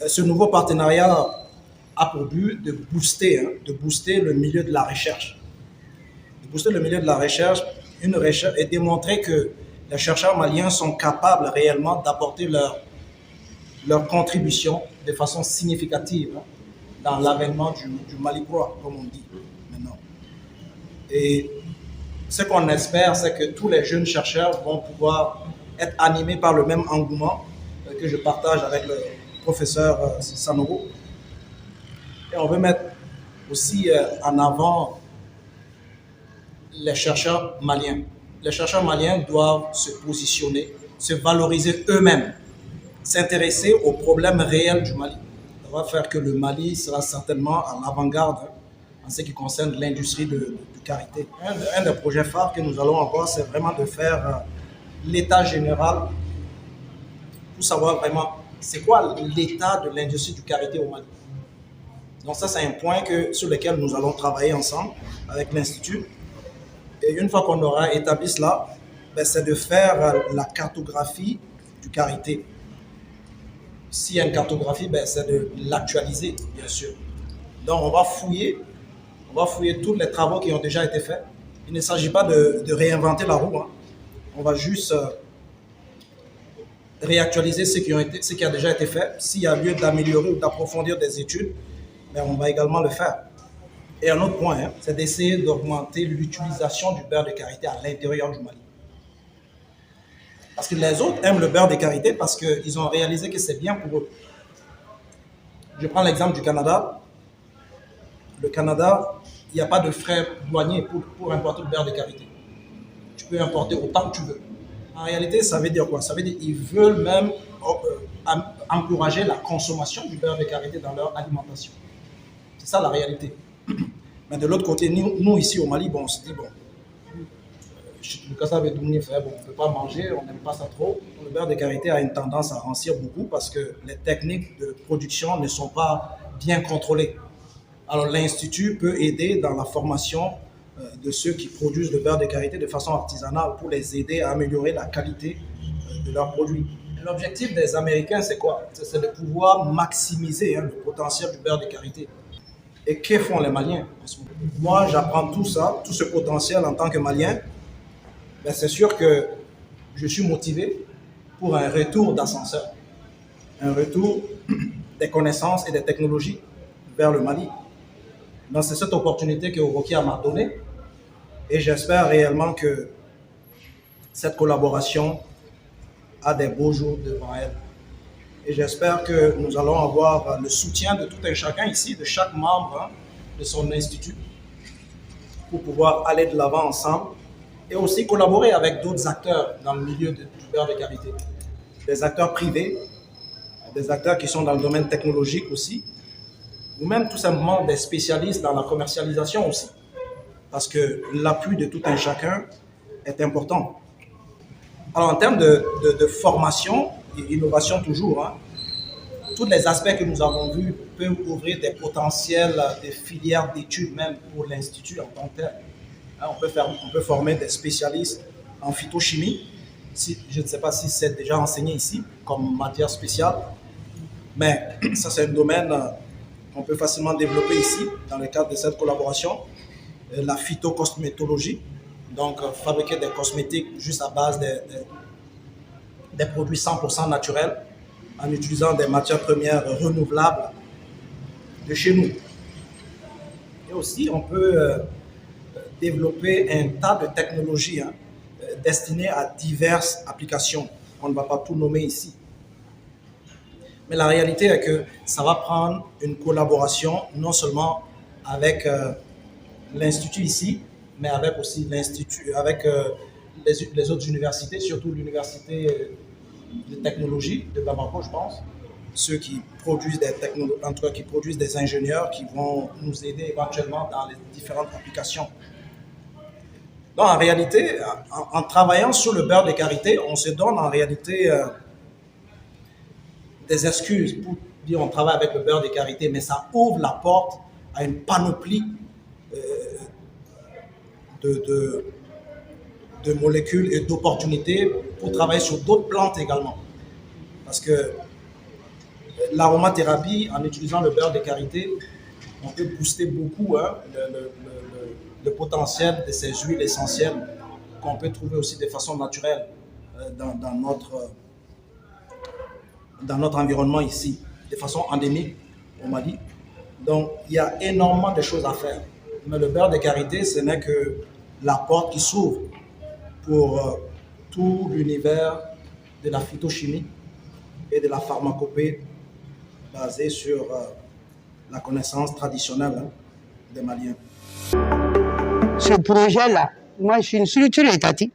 Ce nouveau partenariat a pour but de booster le milieu de la recherche. De booster le milieu de la recherche, une recherche et démontrer que les chercheurs maliens sont capables réellement d'apporter leur contribution de façon significative dans l'avènement du Mali-Croix, comme on dit maintenant. Et ce qu'on espère, c'est que tous les jeunes chercheurs vont pouvoir être animés par le même engouement que je partage avec le professeur Sanogo. Et on veut mettre aussi en avant les chercheurs maliens. Les chercheurs maliens doivent se positionner, se valoriser eux-mêmes, s'intéresser aux problèmes réels du Mali. Ça va faire que le Mali sera certainement à l'avant-garde en ce qui concerne l'industrie du karité. Un des projets phares que nous allons avoir, c'est vraiment de faire l'état général pour savoir vraiment c'est quoi l'état de l'industrie du karité au Mali. Donc ça, c'est un point sur lequel nous allons travailler ensemble avec l'Institut. Et une fois qu'on aura établi cela, c'est de faire la cartographie du karité. S'il y a une cartographie, c'est de l'actualiser, bien sûr. Donc on va fouiller tous les travaux qui ont déjà été faits. Il ne s'agit pas de réinventer la roue. On va juste réactualiser ce qui a déjà été fait. S'il y a lieu d'améliorer ou d'approfondir des études, on va également le faire. Et un autre point, c'est d'essayer d'augmenter l'utilisation du beurre de karité à l'intérieur du Mali. Parce que les autres aiment le beurre de karité parce qu'ils ont réalisé que c'est bien pour eux. Je prends l'exemple du Canada. Le Canada, il n'y a pas de frais douaniers pour importer le beurre de karité. Tu peux importer autant que tu veux. En réalité, ça veut dire quoi? Ça veut dire qu'ils veulent même encourager la consommation du beurre de karité dans leur alimentation. C'est ça la réalité. Mais de l'autre côté, nous ici au Mali, on se dit, le cassave est devenu faible, on ne peut pas manger, on n'aime pas ça trop. Le beurre de karité a une tendance à rancir beaucoup parce que les techniques de production ne sont pas bien contrôlées. Alors l'Institut peut aider dans la formation de ceux qui produisent le beurre de karité de façon artisanale pour les aider à améliorer la qualité de leurs produits. L'objectif des Américains, c'est quoi? C'est de pouvoir maximiser le potentiel du beurre de karité. Et que font les Maliens? Moi, j'apprends tout ça, tout ce potentiel en tant que Malien. C'est sûr que je suis motivé pour un retour d'ascenseur, un retour des connaissances et des technologies vers le Mali. Donc, c'est cette opportunité que Orokia m'a donnée et j'espère réellement que cette collaboration a des beaux jours devant elle. Et j'espère que nous allons avoir le soutien de tout un chacun ici, de chaque membre de son institut, pour pouvoir aller de l'avant ensemble et aussi collaborer avec d'autres acteurs dans le milieu du beurre de karité. Des acteurs privés, des acteurs qui sont dans le domaine technologique aussi, ou même tout simplement des spécialistes dans la commercialisation aussi. Parce que l'appui de tout un chacun est important. Alors en termes de formation, et innovation toujours, tous les aspects que nous avons vus peuvent ouvrir des potentiels, des filières d'études même pour l'Institut en tant que tel. On peut former des spécialistes en phytochimie. Je ne sais pas si c'est déjà enseigné ici comme matière spéciale, mais ça c'est un domaine qu'on peut facilement développer ici dans le cadre de cette collaboration. La phytocosmétologie, donc fabriquer des cosmétiques juste à base des produits 100% naturels en utilisant des matières premières renouvelables de chez nous. Et aussi, on peut développer un tas de technologies destinées à diverses applications. On ne va pas tout nommer ici. Mais la réalité est que ça va prendre une collaboration non seulement avec l'Institut ici, mais avec aussi l'Institut, avec les autres universités, surtout l'Université de technologie de Bamako, je pense, ceux qui produisent qui produisent des ingénieurs qui vont nous aider éventuellement dans les différentes applications. Donc en réalité, en travaillant sur le beurre de karité, on se donne en réalité des excuses pour dire on travaille avec le beurre de karité, mais ça ouvre la porte à une panoplie de molécules et d'opportunités pour travailler sur d'autres plantes également. Parce que l'aromathérapie, en utilisant le beurre de karité, on peut booster beaucoup le potentiel de ces huiles essentielles qu'on peut trouver aussi de façon naturelle dans notre environnement ici, de façon endémique au Mali. Donc, il y a énormément de choses à faire. Mais le beurre de karité, ce n'est que la porte qui s'ouvre pour tout l'univers de la phytochimie et de la pharmacopée basée sur la connaissance traditionnelle des Maliens. Ce projet-là, moi je suis une structure étatique.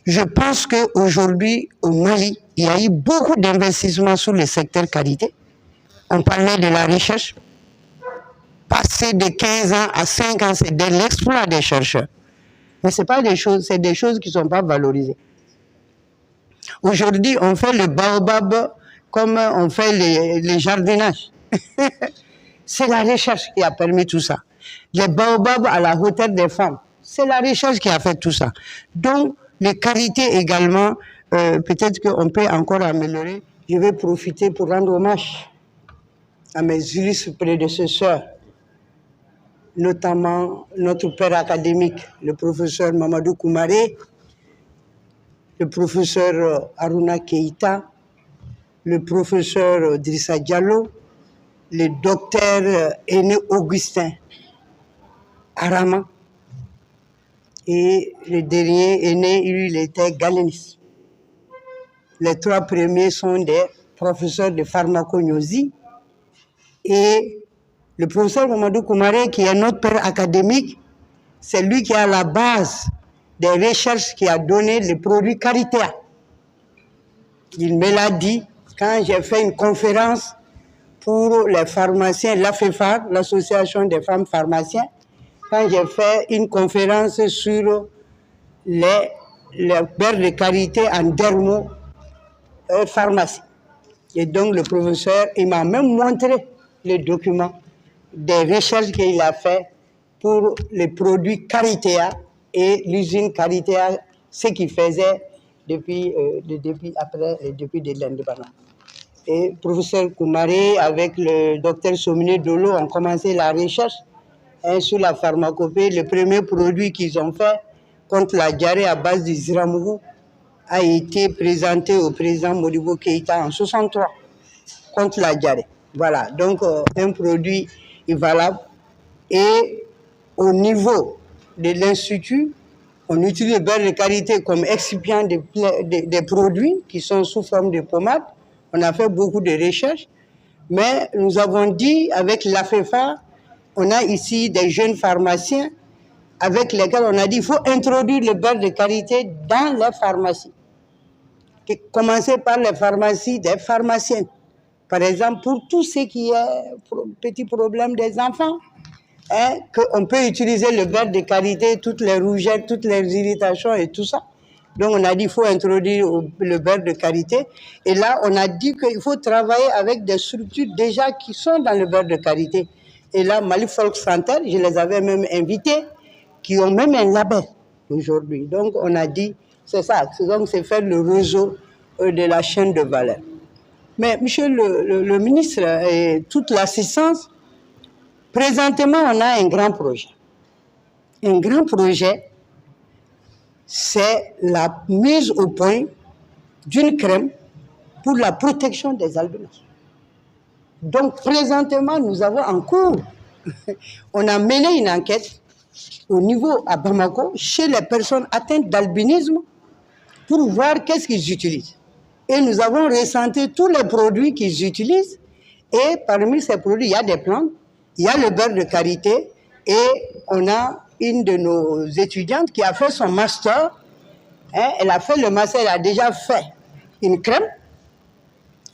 Je pense qu'aujourd'hui, au Mali, il y a eu beaucoup d'investissements sur le secteur qualité. On parlait de la recherche. Passer de 15 ans à 5 ans, c'est de l'exploit des chercheurs. Mais ce n'est pas des choses, c'est des choses qui ne sont pas valorisées. Aujourd'hui, on fait le baobab comme on fait les jardinages. C'est la recherche qui a permis tout ça. Les baobabs à la hauteur des femmes, c'est la recherche qui a fait tout ça. Donc, les qualités également, peut-être qu'on peut encore améliorer. Je vais profiter pour rendre hommage à mes illustres prédécesseurs, notamment notre père académique, le professeur Mamadou Koumaré, le professeur Aruna Keïta, le professeur Drissa Diallo, le docteur Aîné Augustin Arama, et le dernier aîné, il était galéniste. Les trois premiers sont des professeurs de pharmacognosie, et le professeur Mamadou Koumaré, qui est notre père académique, c'est lui qui est à la base des recherches qui a donné le produit Caritea. Il me l'a dit quand j'ai fait une conférence pour les pharmaciens, l'AFEFAR, l'Association des femmes pharmaciens, quand j'ai fait une conférence sur les beurres de karité en dermopharmacie. Et donc le professeur, il m'a même montré les documents des recherches qu'il a fait pour les produits Caritea et l'usine Caritea, ce qu'il faisait depuis de l'indépendance. Et le professeur Koumaré, avec le docteur Somine Dolo, ont commencé la recherche sur la pharmacopée. Le premier produit qu'ils ont fait contre la diarrhée à base du ziramourou a été présenté au président Modibo Keïta en 1963 contre la diarrhée. Voilà, donc un produit est valable. Et au niveau de l'Institut, on utilise le beurre de karité comme excipient des produits qui sont sous forme de pommade. On a fait beaucoup de recherches, mais nous avons dit avec l'AFEFA, on a ici des jeunes pharmaciens avec lesquels on a dit qu'il faut introduire le beurre de karité dans les pharmacies. Commencer par les pharmacies des pharmaciennes. Par exemple, pour tout ce qui est petit problème des enfants, qu'on peut utiliser le beurre de karité, toutes les rougettes, toutes les irritations et tout ça. Donc on a dit qu'il faut introduire le beurre de karité. Et là, on a dit qu'il faut travailler avec des structures déjà qui sont dans le beurre de karité. Et là, Mali Folk Center, je les avais même invités, qui ont même un label aujourd'hui. Donc on a dit, c'est ça, donc c'est faire le réseau de la chaîne de valeur. Mais monsieur le ministre et toute l'assistance, présentement on a un grand projet. Un grand projet, c'est la mise au point d'une crème pour la protection des albinos. Donc présentement nous avons en cours, on a mené une enquête au niveau à Bamako chez les personnes atteintes d'albinisme pour voir qu'est-ce qu'ils utilisent. Et nous avons recensé tous les produits qu'ils utilisent. Et parmi ces produits, il y a des plantes, il y a le beurre de karité. Et on a une de nos étudiantes qui a fait son master. Elle a fait le master, elle a déjà fait une crème.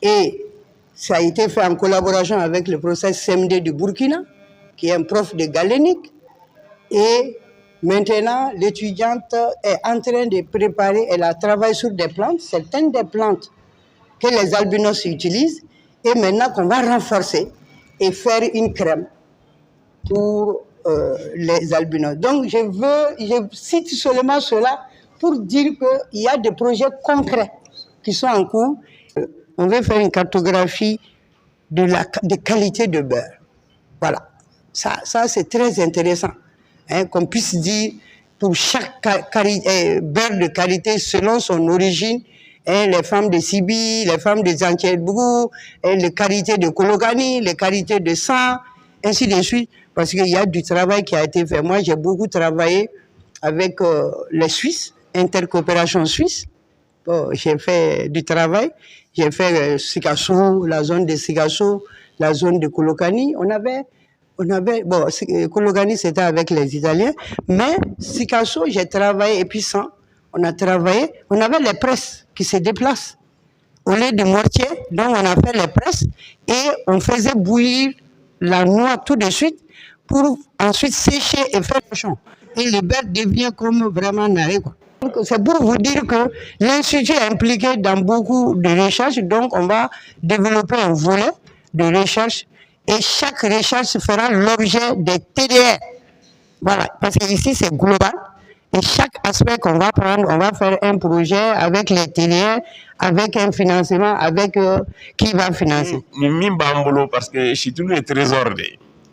Et ça a été fait en collaboration avec le professeur CMD du Burkina, qui est un prof de galénique. Et maintenant, l'étudiante est en train de préparer, elle a travaillé sur des plantes, certaines des plantes que les albinos utilisent, et maintenant qu'on va renforcer et faire une crème pour les albinos. Donc je cite seulement cela pour dire qu'il y a des projets concrets qui sont en cours. on veut faire une cartographie de qualité de beurre. Voilà. Ça c'est très intéressant. Hein, qu'on puisse dire pour chaque beurre de qualité selon son origine, hein, les femmes de Sibi, les femmes de Zantielbougou, les qualités de Kologani, les qualités de sang, ainsi de suite. Parce qu'il y a du travail qui a été fait. Moi, j'ai beaucoup travaillé avec les Suisses, Intercoopération Suisse. Bon, j'ai fait du travail. J'ai fait Sikasso, la zone de Sikasso, la zone de Kolokani. On avait, bon, Kolokani c'était avec les Italiens, mais Sikasso, j'ai travaillé, et puis sans, on a travaillé, on avait les presses qui se déplacent. Au lieu de mortier, donc on a fait les presses et on faisait bouillir la noix tout de suite pour ensuite sécher et faire le champ. Et le beurre devient comme vraiment narré, quoi. C'est pour vous dire que l'Institut est impliqué dans beaucoup de recherches, donc on va développer un volet de recherche et chaque recherche fera l'objet des TDR. Voilà, parce qu'ici c'est global et chaque aspect qu'on va prendre, on va faire un projet avec les TDR, avec un financement, avec qui va financer. Mimbambolo, parce que je suis tout le trésor.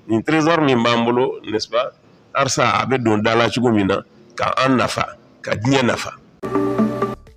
Le trésor Mimbambolo, n'est-ce pas? Arsa, avec don Dala Chugomina, ka an nafa, ka dinya nafa.